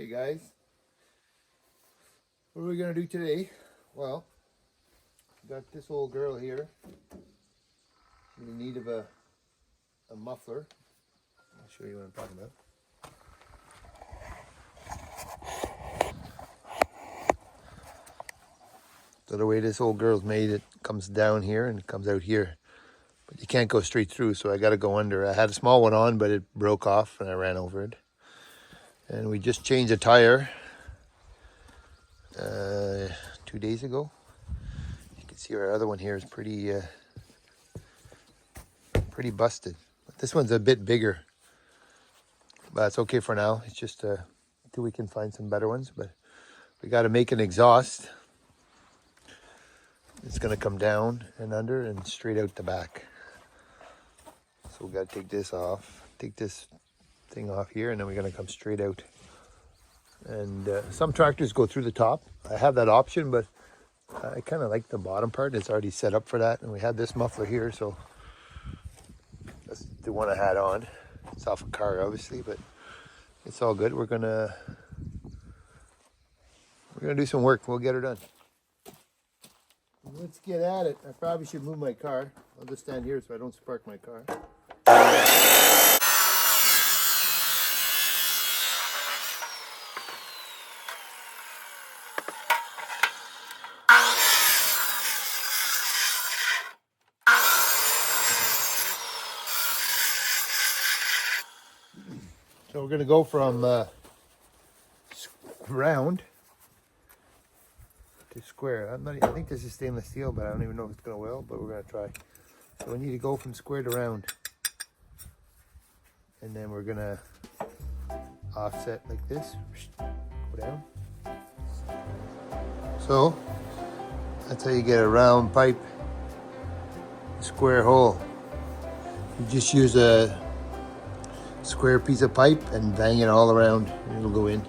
Hey guys, what are we gonna do today? Well, got this old girl here in need of a muffler. I'll show you what I'm talking about. So the way this old girl's made, it comes down here and it comes out here, but you can't go straight through, so I got to go under. I had a small one on, but it broke off and I ran over it. And we just changed a tire 2 days ago. You can see our other one here is pretty busted. But this one's a bit bigger, but it's okay for now. It's just until we can find some better ones. But we got to make an exhaust. It's going to come down and under and straight out the back. So we got to take this off, take this thing off here, and then we're going to come straight out. And some tractors go through the top. I have that option, but I kind of like the bottom part. It's already set up for that. And we had this muffler here, so that's the one I had on. It's off a car, obviously, but it's all good. We're gonna do some work. We'll get her done. Let's get at it. I probably should move my car. I'll just stand here so I don't spark my car. So we're gonna go from round to square. I think this is stainless steel, but I don't even know if it's gonna weld, but we're gonna try. So we need to go from square to round. And then we're gonna offset like this, go down. So that's how you get a round pipe, square hole. You just use a square piece of pipe and bang it all around and it'll go in.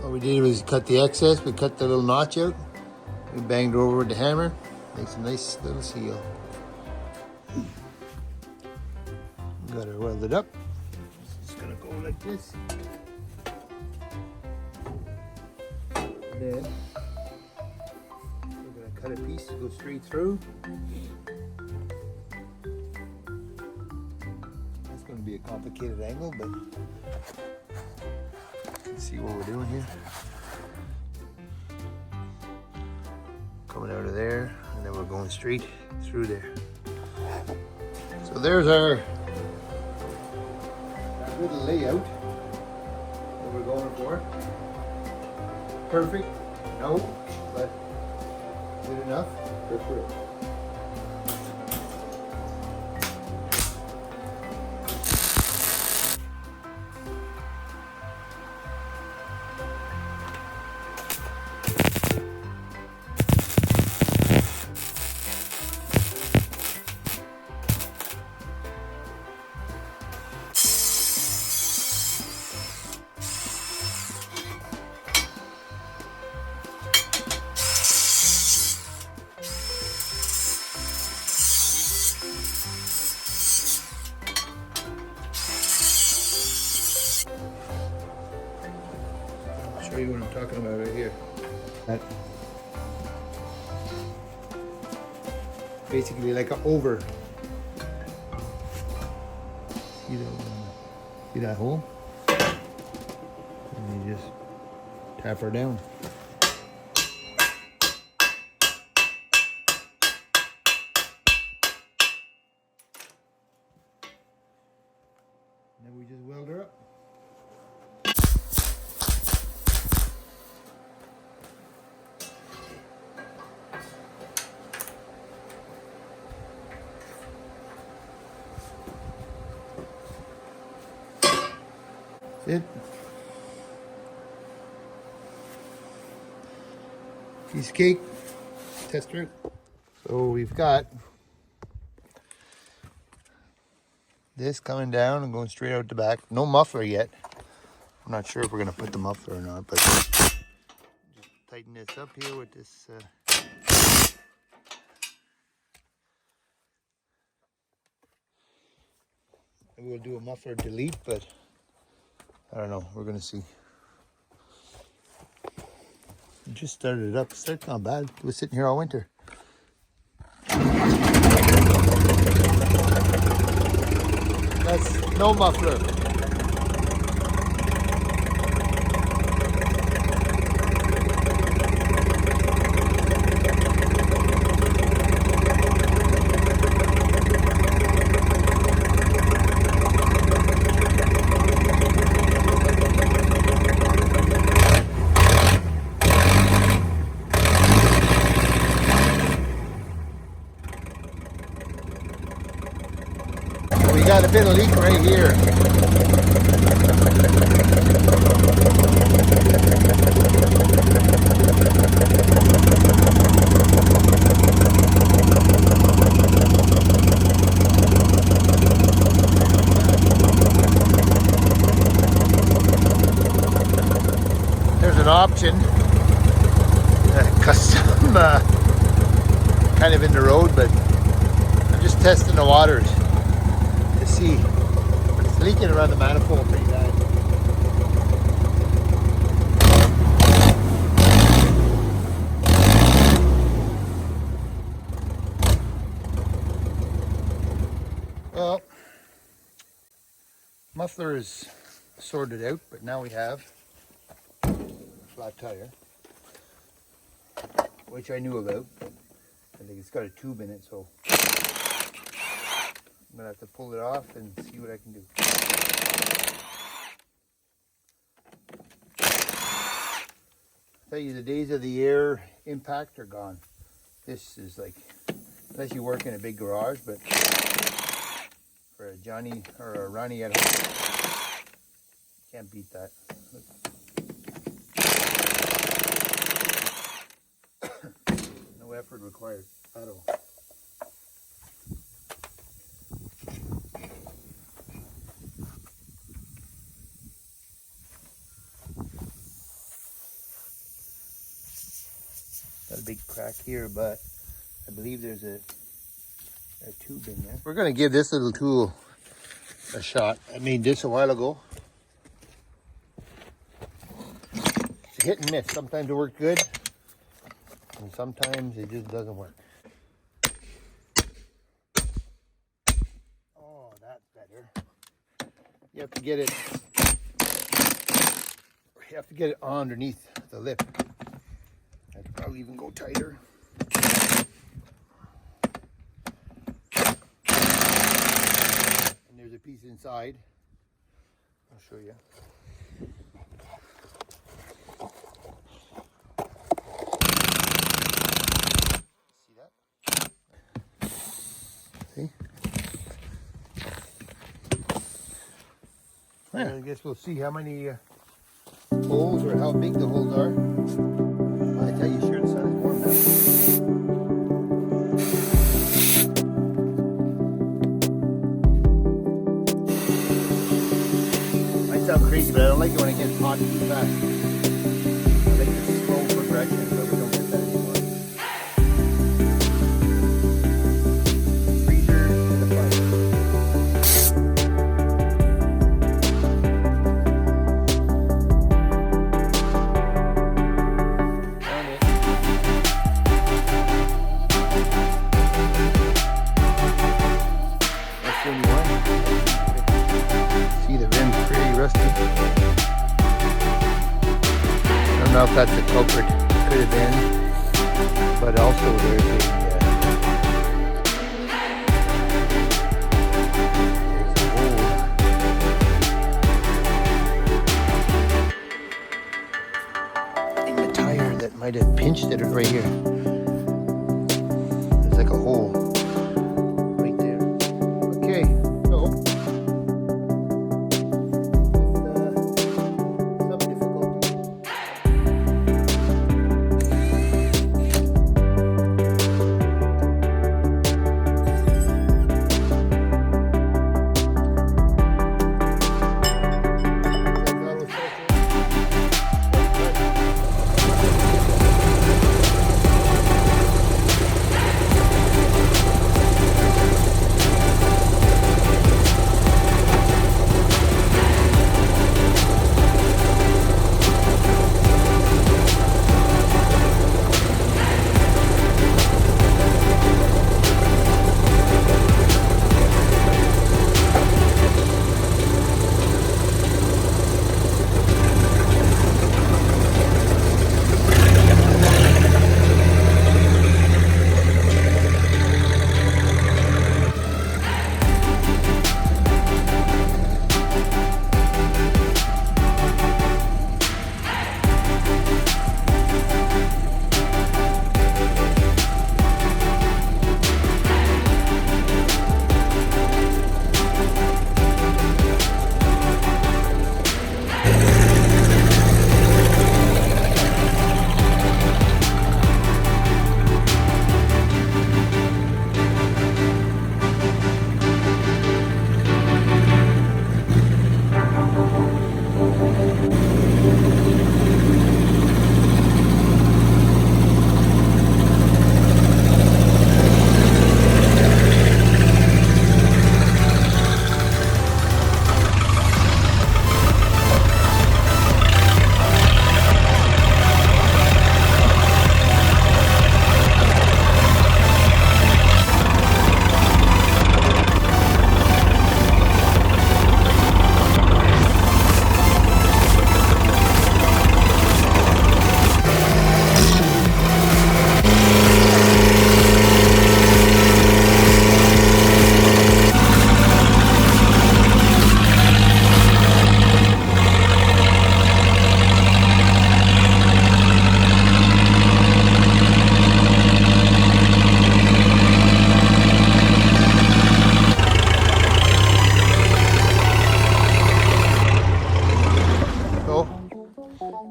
All we did was cut the excess. We cut the little notch out. We banged it over with the hammer. Makes a nice little seal. Got her welded up. It's gonna go like this. Then we're gonna cut a piece to go straight through. That's gonna be a complicated angle, but let's see what we're doing here. Coming out of there, and then we're going straight through there. So there's our little layout that we're going for. Perfect? No, but good enough. Good for it. Show you what I'm talking about right here. That basically like an over. See that hole? And you just tap her down. then we just weld her up. That's it. Piece of cake. Tester it. So we've got this coming down and going straight out the back. No muffler yet. I'm not sure if we're going to put the muffler or not, but just tighten this up here with this. Maybe we'll do a muffler delete, but I don't know. We're going to see. We just started it up. It's not bad. It was sitting here all winter. That's no muffler. We got a bit of leak right here. There's an option, custom, kind of in the road, but I'm just testing the waters. See, but it's leaking around the manifold pretty bad. Well, muffler is sorted out, but now we have a flat tire, which I knew about. I think it's got a tube in it, so I'm going to have to pull it off and see what I can do. I tell you, the days of the air impact are gone. This is like, unless you work in a big garage, but for a Johnny or a Ronnie at home, can't beat that. No effort required at all. Got a big crack here, but I believe there's a tube in there. We're going to give this little tool a shot. I made this a while ago. It's a hit and miss. Sometimes it works good, and sometimes it just doesn't work. Oh, that's better. You have to get it. You have to get it underneath the lip. I could probably even go tighter. And there's a piece inside. I'll show you. See that? See? Yeah, I guess we'll see how many holes or how big the holes are. I tell you, sure, the sun is warm now. Might sound crazy, but I don't like it when it gets hot too fast. I like the slow progression, but we don't get that anymore. Freezer in the front. See the rim's pretty rusty. I don't know if that's a culprit. Could have been, but also there's a hole pinched it right here. There's like a hole right there. Okay, so some difficulty.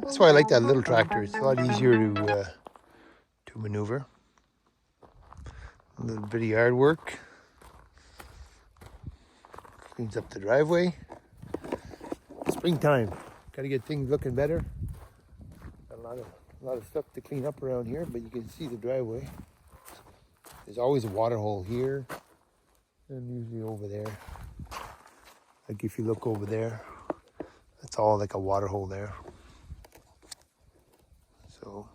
That's why I like that little tractor. It's a lot easier to maneuver. A little bit of yard work. Cleans up the driveway. Springtime. Got to get things looking better. Got a lot of stuff to clean up around here, but you can see the driveway. There's always a water hole here and usually over there. Like if you look over there, that's all like a water hole there. So,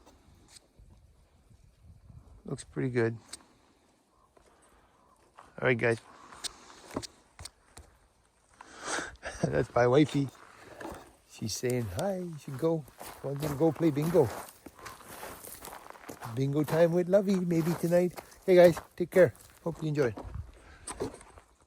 looks pretty good. All right, guys. That's my wifey. She's saying, hi, you should go. Want me to go play bingo? Bingo time with Lovey, maybe tonight. Hey, guys, take care. Hope you enjoyed.